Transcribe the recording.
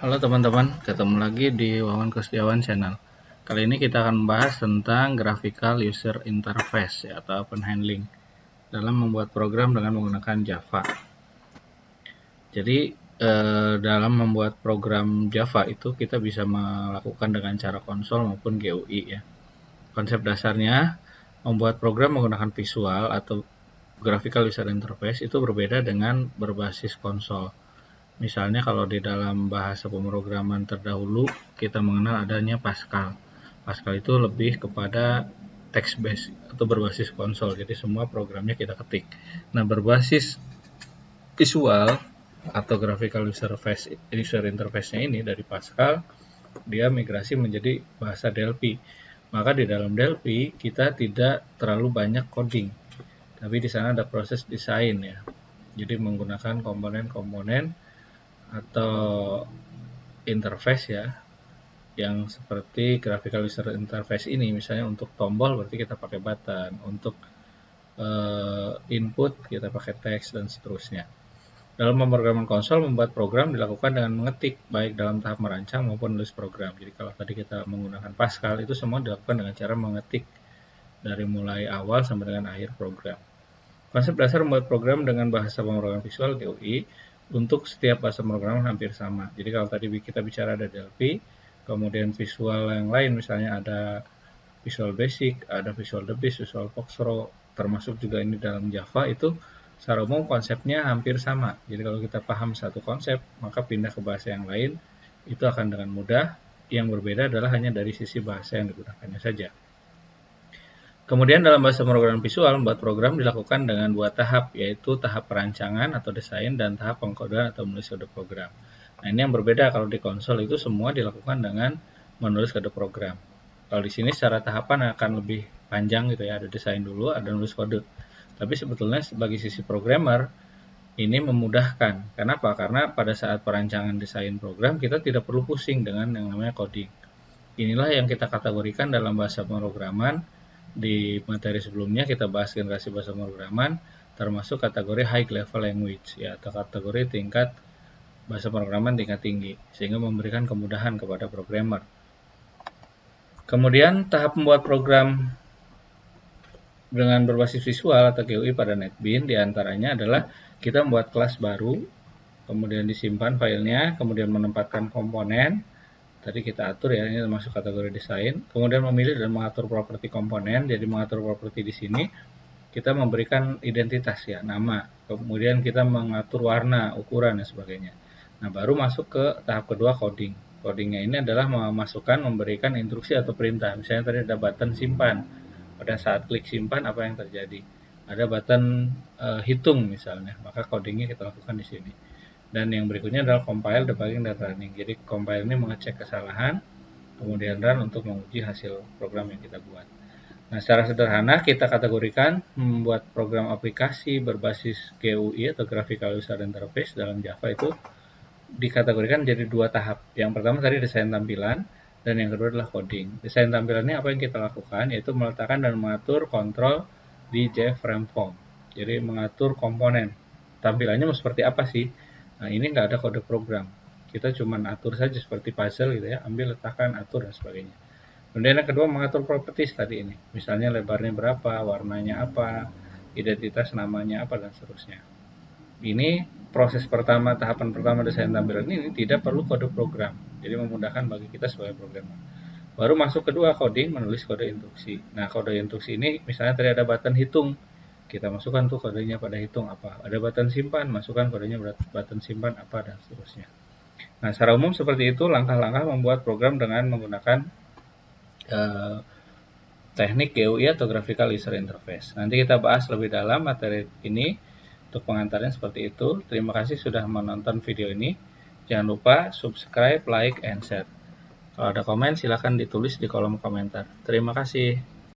Halo teman-teman, ketemu lagi di Wawan Kusdiawan Channel. Kali ini kita akan membahas tentang Graphical User Interface atau Open Handling dalam membuat program dengan menggunakan Java. Jadi dalam membuat program Java itu kita bisa melakukan dengan cara konsol maupun GUI ya. Konsep dasarnya membuat program menggunakan visual atau Graphical User Interface itu berbeda dengan berbasis konsol. Misalnya kalau di dalam bahasa pemrograman terdahulu kita mengenal adanya Pascal. Pascal itu lebih kepada text based atau berbasis konsol. Jadi semua programnya kita ketik. Nah, berbasis visual atau graphical user interface-nya ini dari Pascal, dia migrasi menjadi bahasa Delphi. Maka di dalam Delphi kita tidak terlalu banyak coding. Tapi di sana ada proses desain ya. Jadi menggunakan komponen-komponen atau interface ya, yang seperti graphical user interface ini. Misalnya untuk tombol berarti kita pakai button, untuk input kita pakai teks dan seterusnya. Dalam pemrograman konsol, membuat program dilakukan dengan mengetik baik dalam tahap merancang maupun menulis program. Jadi kalau tadi kita menggunakan Pascal, itu semua dilakukan dengan cara mengetik dari mulai awal sampai dengan akhir program. Konsep dasar membuat program dengan bahasa pemrograman visual GUI untuk setiap bahasa pemrograman hampir sama. Jadi kalau tadi kita bicara ada Delphi, kemudian visual yang lain misalnya ada Visual Basic, ada Visual The Beast, Visual Foxro, termasuk juga ini dalam Java, itu secara umum konsepnya hampir sama. Jadi kalau kita paham satu konsep, maka pindah ke bahasa yang lain itu akan dengan mudah. Yang berbeda adalah hanya dari sisi bahasa yang digunakannya saja. Kemudian dalam bahasa pemrograman visual, membuat program dilakukan dengan dua tahap, yaitu tahap perancangan atau desain dan tahap pengkodean atau menulis kode program. Nah, ini yang berbeda. Kalau di konsol itu semua dilakukan dengan menulis kode program. Kalau di sini secara tahapan akan lebih panjang gitu ya, ada desain dulu, ada menulis kode. Tapi sebetulnya sebagai sisi programmer, ini memudahkan. Kenapa? Karena pada saat perancangan desain program, kita tidak perlu pusing dengan yang namanya coding. Inilah yang kita kategorikan dalam bahasa pemrograman. Di materi sebelumnya kita bahas generasi bahasa pemrograman, termasuk kategori high level language ya, atau kategori tingkat bahasa pemrograman tingkat tinggi, sehingga memberikan kemudahan kepada programmer. Kemudian tahap membuat program dengan berbasis visual atau GUI pada NetBeans diantaranya adalah kita membuat kelas baru, kemudian disimpan filenya, kemudian menempatkan komponen. Tadi kita atur ya, ini termasuk kategori desain. Kemudian memilih dan mengatur properti komponen. Jadi mengatur properti di sini kita memberikan identitas ya, nama. Kemudian kita mengatur warna, ukuran dan sebagainya. Nah, baru masuk ke tahap kedua coding. Codingnya ini adalah memasukkan, memberikan instruksi atau perintah. Misalnya tadi ada button simpan. Pada saat klik simpan apa yang terjadi? Ada button hitung misalnya, maka codingnya kita lakukan di sini. Dan yang berikutnya adalah compile, debugging, dan running. Jadi compile ini mengecek kesalahan, kemudian run untuk menguji hasil program yang kita buat. Nah, secara sederhana kita kategorikan membuat program aplikasi berbasis GUI atau Graphical User Interface dalam Java itu dikategorikan jadi dua tahap. Yang pertama tadi desain tampilan, dan yang kedua adalah coding. Desain tampilannya apa yang kita lakukan, yaitu meletakkan dan mengatur kontrol di JFrame Form. Jadi mengatur komponen. Tampilannya mau seperti apa sih? Nah, ini nggak ada kode program. Kita cuma atur saja seperti puzzle gitu ya, ambil, letakkan, atur, dan sebagainya. Kemudian yang kedua mengatur properties tadi ini. Misalnya lebarnya berapa, warnanya apa, identitas namanya apa, dan seterusnya. Ini proses pertama, tahapan pertama desain tampilan ini tidak perlu kode program. Jadi memudahkan bagi kita sebagai programmer. Baru masuk kedua coding, menulis kode instruksi. Nah, kode instruksi ini misalnya tadi ada button hitung. Kita masukkan tuh kodenya pada hitung apa. Ada button simpan, masukkan kodenya button simpan apa, dan seterusnya. Nah, secara umum seperti itu langkah-langkah membuat program dengan menggunakan teknik GUI atau Graphical User Interface. Nanti kita bahas lebih dalam materi ini. Untuk pengantarnya seperti itu. Terima kasih sudah menonton video ini. Jangan lupa subscribe, like, and share. Kalau ada komen silahkan ditulis di kolom komentar. Terima kasih.